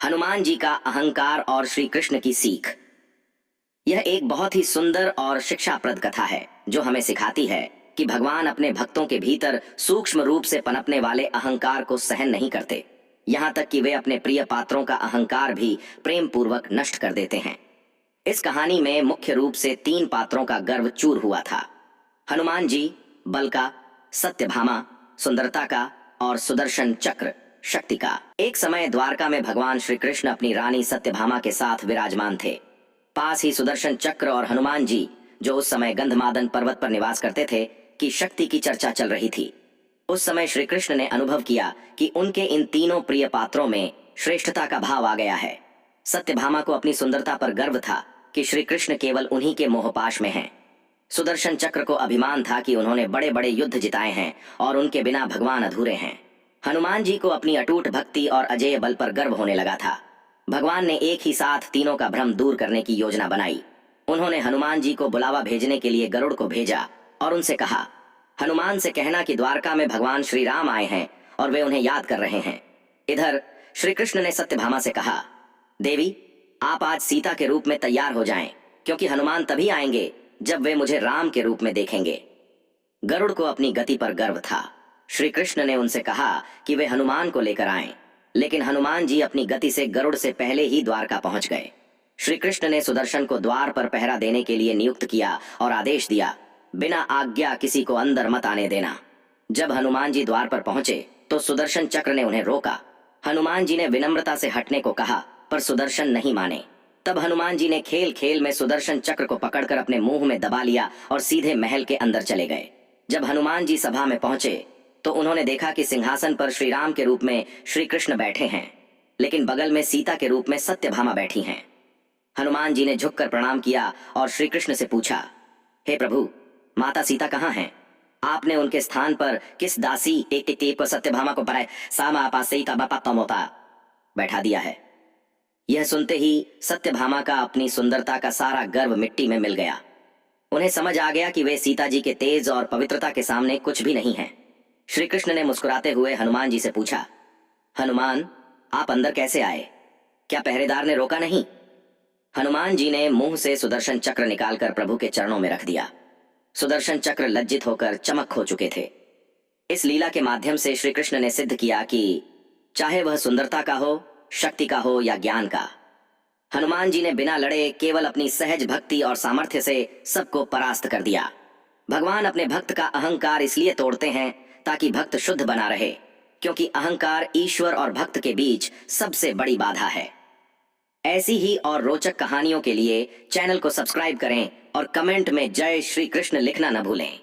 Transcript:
हनुमान जी का अहंकार और श्री कृष्ण की सीख। यह एक बहुत ही सुंदर और शिक्षाप्रद कथा है जो हमें सिखाती है कि भगवान अपने भक्तों के भीतर सूक्ष्म रूप से पनपने वाले अहंकार को सहन नहीं करते, यहाँ तक कि वे अपने प्रिय पात्रों का अहंकार भी प्रेम पूर्वक नष्ट कर देते हैं। इस कहानी में मुख्य रूप से 3 पात्रों का गर्व चूर हुआ था: हनुमान जी, बल का, सत्यभामा, सुंदरता का, और सुदर्शन चक्र, शक्ति का। एक समय द्वारका में भगवान श्री कृष्ण अपनी रानी सत्यभामा के साथ विराजमान थे। पास ही सुदर्शन चक्र और हनुमान जी, जो उस समय गंधमादन पर्वत पर निवास करते थे, की शक्ति की चर्चा चल रही थी। उस समय श्री कृष्ण ने अनुभव किया कि उनके इन तीनों प्रिय पात्रों में श्रेष्ठता का भाव आ गया है। सत्यभामा को अपनी सुंदरता पर गर्व था कि श्री कृष्ण केवल उन्हीं के मोहपाश में हैं। सुदर्शन चक्र को अभिमान था कि उन्होंने बड़े बड़े युद्ध जिताए हैं और उनके बिना भगवान अधूरे हैं। हनुमान जी को अपनी अटूट भक्ति और अजेय बल पर गर्व होने लगा था। भगवान ने एक ही साथ तीनों का भ्रम दूर करने की योजना बनाई। उन्होंने हनुमान जी को बुलावा भेजने के लिए गरुड़ को भेजा और उनसे कहा, हनुमान से कहना कि द्वारका में भगवान श्री राम आए हैं और वे उन्हें याद कर रहे हैं। इधर श्री कृष्ण ने सत्यभामा से कहा, देवी, आप आज सीता के रूप में तैयार हो जाएं, क्योंकि हनुमान तभी आएंगे जब वे मुझे राम के रूप में देखेंगे। गरुड़ को अपनी गति पर गर्व था। श्री कृष्ण ने उनसे कहा कि वे हनुमान को लेकर आएं, लेकिन हनुमान जी अपनी गति से गरुड़ से पहले ही द्वारका पहुंच गए। श्री कृष्ण ने सुदर्शन को द्वार पर पहरा देने के लिए नियुक्त किया और आदेश दिया, बिना आज्ञा किसी को अंदर मत आने देना। जब हनुमान जी द्वार पर पहुंचे तो सुदर्शन चक्र ने उन्हें रोका। हनुमान जी ने विनम्रता से हटने को कहा, पर सुदर्शन नहीं माने। तब हनुमान जी ने खेल खेल में सुदर्शन चक्र को पकड़कर अपने मुंह में दबा लिया और सीधे महल के अंदर चले गए। जब हनुमान जी सभा में पहुंचे तो उन्होंने देखा कि सिंहासन पर श्री राम के रूप में श्री कृष्ण बैठे हैं, लेकिन बगल में सीता के रूप में सत्यभामा बैठी हैं। हनुमान जी ने झुककर प्रणाम किया और श्री कृष्ण से पूछा, हे प्रभु, माता सीता कहाँ हैं? आपने उनके स्थान पर किस दासी एक टिकटीप को सत्यभामा को पराए सामा पासे का बापा तमोता बैठा दिया है? यह सुनते ही सत्यभामा का अपनी सुंदरता का सारा गर्व मिट्टी में मिल गया। उन्हें समझ आ गया कि वे सीता जी के तेज और पवित्रता के सामने कुछ भी नहीं है। श्री कृष्ण ने मुस्कुराते हुए हनुमान जी से पूछा, हनुमान, आप अंदर कैसे आए? क्या पहरेदार ने रोका नहीं? हनुमान जी ने मुंह से सुदर्शन चक्र निकालकर प्रभु के चरणों में रख दिया। सुदर्शन चक्र लज्जित होकर चमक खो चुके थे। इस लीला के माध्यम से श्री कृष्ण ने सिद्ध किया कि चाहे वह सुंदरता का हो, शक्ति का हो या ज्ञान का, हनुमान जी ने बिना लड़े केवल अपनी सहज भक्ति और सामर्थ्य से सबको परास्त कर दिया। भगवान अपने भक्त का अहंकार इसलिए तोड़ते हैं ताकि भक्त शुद्ध बना रहे, क्योंकि अहंकार ईश्वर और भक्त के बीच सबसे बड़ी बाधा है। ऐसी ही और रोचक कहानियों के लिए चैनल को सब्सक्राइब करें और कमेंट में जय श्री कृष्ण लिखना न भूलें।